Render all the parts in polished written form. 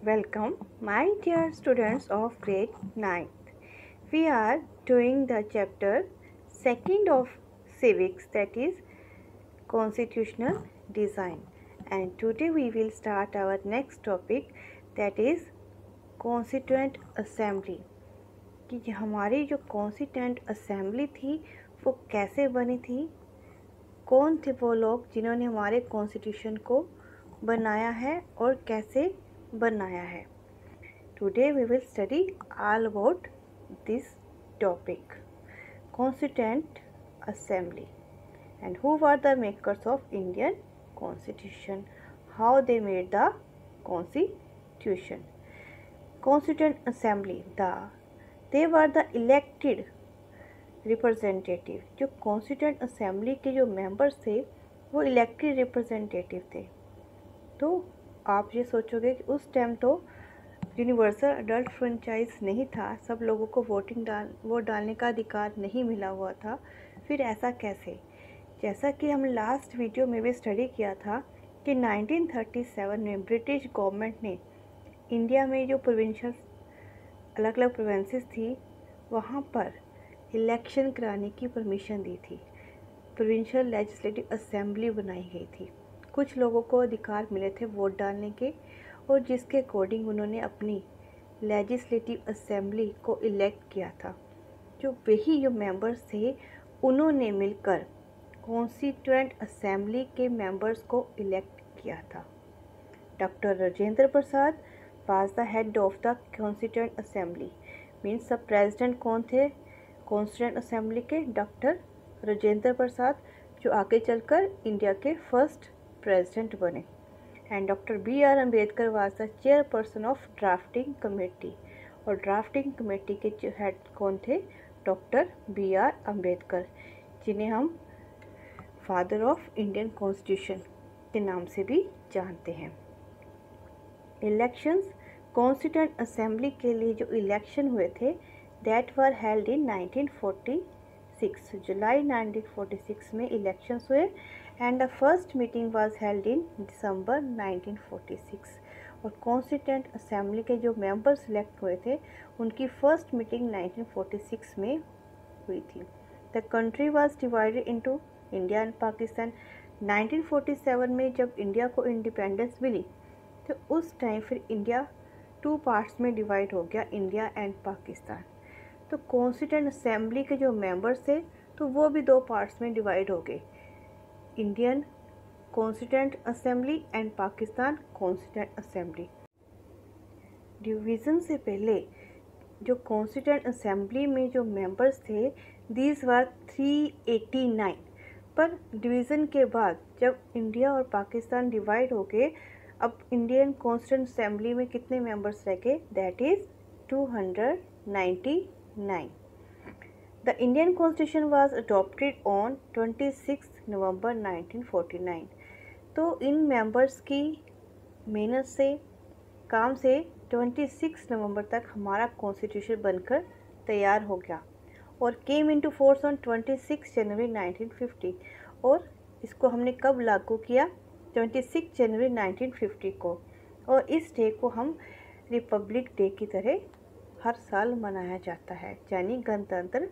Welcome, my dear students of grade 9th. We are doing the chapter 2nd of civics, that is constitutional design, and today we will start our next topic, that is constituent assembly. कि हमारी जो constituent assembly थी वो कैसे बनी थी, कौन थे वो लोग जिन्होंने हमारे कॉन्स्टिट्यूशन को बनाया है और कैसे बनाया है. Today we will study all about this topic, Constituent Assembly, and who were the makers of Indian Constitution, how they made the Constitution. Constituent Assembly, they were the elected representative. जो Constituent Assembly के जो members थे वो elected representative थे. तो आप ये सोचोगे कि उस टाइम तो यूनिवर्सल अडल्ट फ्रेंचाइज नहीं था, सब लोगों को वोट डालने का अधिकार नहीं मिला हुआ था. फिर ऐसा कैसे? जैसा कि हम लास्ट वीडियो में भी स्टडी किया था कि 1937 में ब्रिटिश गवर्नमेंट ने इंडिया में जो प्रोविंशियल अलग अलग प्रोविंसेस थी वहाँ पर इलेक्शन कराने की परमिशन दी थी. प्रोविंशियल लेजिस्लेटिव असेंबली बनाई गई थी. कुछ लोगों को अधिकार मिले थे वोट डालने के, और जिसके अकॉर्डिंग उन्होंने अपनी लेजिस्लेटिव असेंबली को इलेक्ट किया था. जो वही जो मेंबर्स थे उन्होंने मिलकर कॉन्स्टिट्यूएंट असेंबली के मेंबर्स को इलेक्ट किया था. Doctor Rajendra Prasad was the head of the constituent assembly. Means the president कौन थे कॉन्स्टिट्यूएंट असेंबली के? डॉक्टर राजेंद्र प्रसाद, जो आगे चलकर इंडिया के फर्स्ट प्रेसिडेंट बने. And doctor B.R. Ambedkar was the chairperson of drafting committee. और ड्राफ्टिंग कमेटी के जो हेड कौन थे? Doctor B.R. अम्बेडकर, जिन्हें हम फादर ऑफ इंडियन कॉन्स्टिट्यूशन के नाम से भी जानते हैं. इलेक्शंस, कॉन्स्टिट्यूएंट असेंबली के लिए जो इलेक्शन हुए थे दैट वर हेल्ड इन 1946. जुलाई 1946 में इलेक्शंस हुए and the first meeting was held in December 1946. और कॉन्स्टिट्यूएंट असेंबली के जो मेंबर सिलेक्ट हुए थे उनकी फर्स्ट मीटिंग 1946 में हुई थी. The country was divided into India and Pakistan. 1947 में जब इंडिया को इंडिपेंडेंस मिली तो उस टाइम फिर इंडिया 2 पार्ट्स में डिवाइड हो गया, इंडिया एंड पाकिस्तान. तो कॉन्स्टिट्यूएंट असेंबली के जो मेंबर्स थे तो वो भी 2 पार्ट्स में डिवाइड हो गए, Indian constituent assembly and Pakistan constituent assembly. Division से पहले जो कॉन्स्टिट्यूएंट असेंबली में जो मेंबर्स थे दीज वर 389. पर डिवीज़न के बाद जब इंडिया और पाकिस्तान डिवाइड हो गए, अब इंडियन कॉन्स्टिट्यूएंट असेंबली में कितने मेंबर्स रह गए? That is 299. The Indian Constitution was adopted on 26 नवंबर 1949. तो इन मेंबर्स की मेहनत से, काम से 26 नवंबर तक हमारा कॉन्स्टिट्यूशन बनकर तैयार हो गया और केम इनटू फोर्स ऑन 26 जनवरी 1950. और इसको हमने कब लागू किया? 26 जनवरी 1950 को. और इस डे को हम रिपब्लिक डे की तरह हर साल मनाया जाता है, यानी गणतंत्र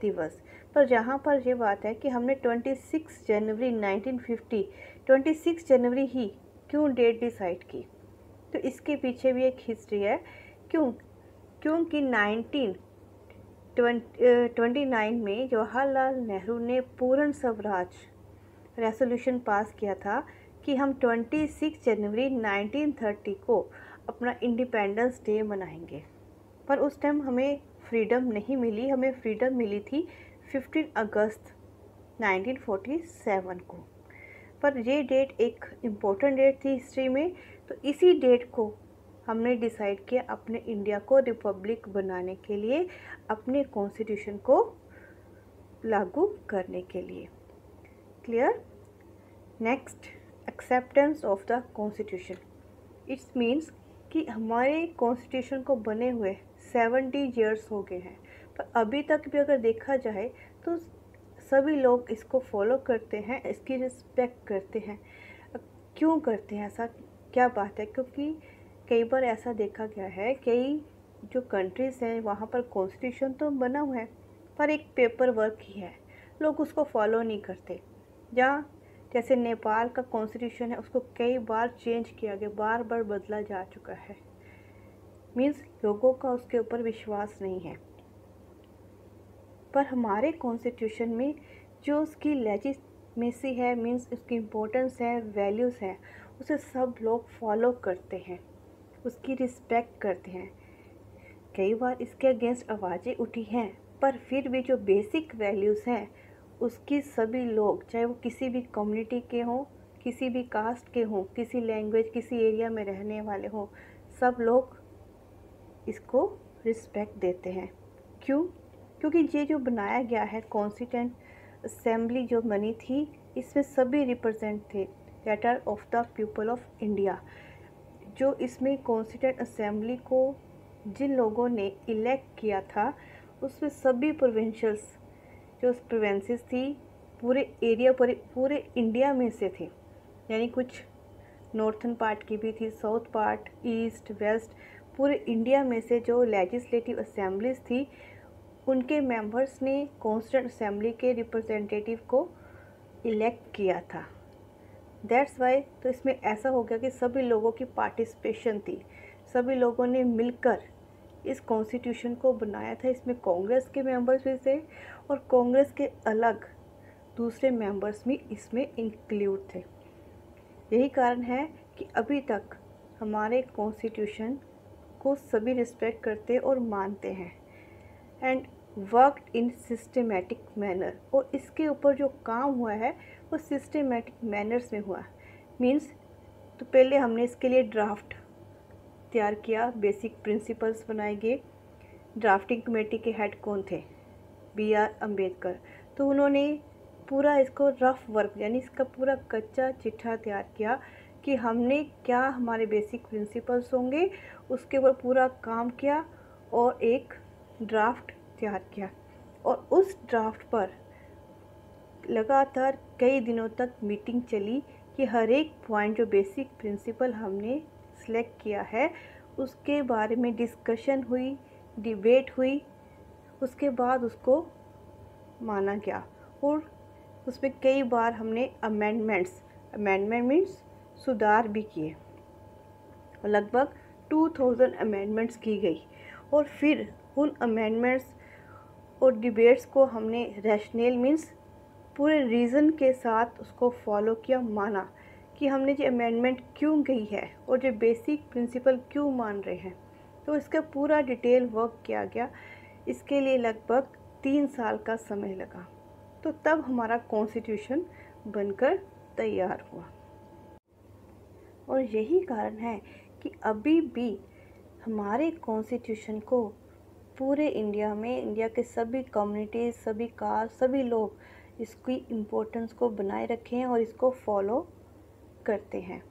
दिवस. पर जहाँ पर ये बात है कि हमने 26 जनवरी 1950 26 जनवरी ही क्यों डेट डिसाइड की, तो इसके पीछे भी एक हिस्ट्री है. क्योंकि 1929 में जवाहरलाल नेहरू ने पूर्ण स्वराज रेसोल्यूशन पास किया था कि हम 26 जनवरी 1930 को अपना इंडिपेंडेंस डे मनाएंगे. पर उस टाइम हमें फ्रीडम नहीं मिली, हमें फ्रीडम मिली थी 15 अगस्त 1947 को. पर ये डेट एक इम्पोर्टेंट डेट थी हिस्ट्री में, तो इसी डेट को हमने डिसाइड किया अपने इंडिया को रिपब्लिक बनाने के लिए, अपने कॉन्स्टिट्यूशन को लागू करने के लिए. Clear? Next, acceptance of the constitution. It's means कि हमारे कॉन्स्टिट्यूशन को बने हुए 70 ईयर्स हो गए हैं, पर अभी तक भी अगर देखा जाए तो सभी लोग इसको फॉलो करते हैं, इसकी रिस्पेक्ट करते हैं. क्यों करते हैं ऐसा, क्या बात है? कई बार ऐसा देखा गया है, कई जो कंट्रीज़ हैं वहाँ पर कॉन्स्टिट्यूशन तो बना हुआ है पर एक पेपर वर्क ही है, लोग उसको फॉलो नहीं करते। जहाँ जैसे नेपाल का कॉन्स्टिट्यूशन है, उसको कई बार चेंज किया गया, बार बार बदला जा चुका है। मीन्स लोगों का उसके ऊपर विश्वास नहीं है। पर हमारे कॉन्स्टिट्यूशन में जो उसकी लेजिस्लेसी है, मीन्स उसकी इम्पोर्टेंस है, वैल्यूज़ हैं, उसे सब लोग फॉलो करते हैं, उसकी रिस्पेक्ट करते हैं। कई बार इसके अगेंस्ट आवाज़ें उठी हैं, पर फिर भी जो बेसिक वैल्यूज़ हैं उसकी सभी लोग, चाहे वो किसी भी कम्युनिटी के हों, किसी भी कास्ट के हों, किसी लैंग्वेज, किसी एरिया में रहने वाले हों, सब लोग इसको रिस्पेक्ट देते हैं। क्यों? क्योंकि ये जो बनाया गया है कॉन्स्टिट्यूएंट असेंबली जो बनी थी, इसमें सभी रिप्रेजेंट थे, that are of the people of India. जो इसमें कॉन्स्टिट्यूएंट असेंबली को जिन लोगों ने इलेक्ट किया था, उसमें सभी प्रोविंशियल्स जो प्रोविंसेस थी पूरे एरिया पूरे इंडिया में से थे, यानी कुछ नॉर्थन पार्ट की भी थी, साउथ पार्ट, ईस्ट, वेस्ट, पूरे इंडिया में से जो लेजिस्लेटिव असेंबलीज थी उनके मेंबर्स ने कॉन्स्टिट्यूएंट असेंबली के रिप्रेजेंटेटिव को इलेक्ट किया था। दैट्स वाई तो इसमें ऐसा हो गया कि सभी लोगों की पार्टिसिपेशन थी, सभी लोगों ने मिलकर इस कॉन्स्टिट्यूशन को बनाया था। इसमें कांग्रेस के मेंबर्स भी थे और कांग्रेस के अलग दूसरे मेंबर्स भी इसमें इंक्लूड थे। यही कारण है कि अभी तक हमारे कॉन्स्टिट्यूशन को सभी रिस्पेक्ट करते और मानते हैं and worked in systematic manner. और इसके ऊपर जो काम हुआ है वो सिस्टमेटिक मैनर्स में हुआ। मीन्स तो पहले हमने इसके लिए ड्राफ्ट तैयार किया, बेसिक प्रिंसिपल्स बनाए गए। ड्राफ्टिंग कमेटी के हेड कौन थे? BR अम्बेडकर। तो उन्होंने पूरा इसको रफ वर्क यानी इसका पूरा कच्चा चिट्ठा तैयार किया कि हमने क्या हमारे बेसिक प्रिंसिपल्स होंगे, उसके ऊपर पूरा काम किया और एक ड्राफ्ट तैयार किया। और उस ड्राफ्ट पर लगातार कई दिनों तक मीटिंग चली कि हर एक पॉइंट जो बेसिक प्रिंसिपल हमने सेलेक्ट किया है उसके बारे में डिस्कशन हुई, डिबेट हुई, उसके बाद उसको माना गया। और उसमें कई बार हमने अमेंडमेंट मीन्स सुधार भी किए, और लगभग 2000 अमेंडमेंट्स की गई। और फिर उन अमेंडमेंट्स और डिबेट्स को हमने रैशनल मीन्स पूरे रीज़न के साथ उसको फॉलो किया, माना कि हमने जो अमेंडमेंट क्यों गई है और जो बेसिक प्रिंसिपल क्यों मान रहे हैं। तो इसका पूरा डिटेल वर्क किया गया। इसके लिए लगभग 3 साल का समय लगा, तो तब हमारा कॉन्स्टिट्यूशन बनकर तैयार हुआ। और यही कारण है कि अभी भी हमारे कॉन्स्टिट्यूशन को पूरे इंडिया में, इंडिया के सभी कम्युनिटीज़, सभी कास्ट, सभी लोग इसकी इम्पोर्टेंस को बनाए रखे हैं और इसको फॉलो करते हैं,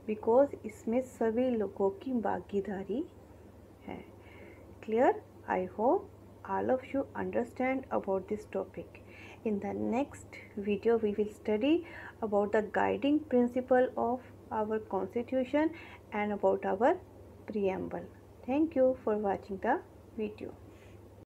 बिकॉज इसमें सभी लोगों की भागीदारी है। Clear? I hope all of you understand about this topic. In the next video we will study about the guiding principle of our constitution and about our preamble. Thank you for watching the video.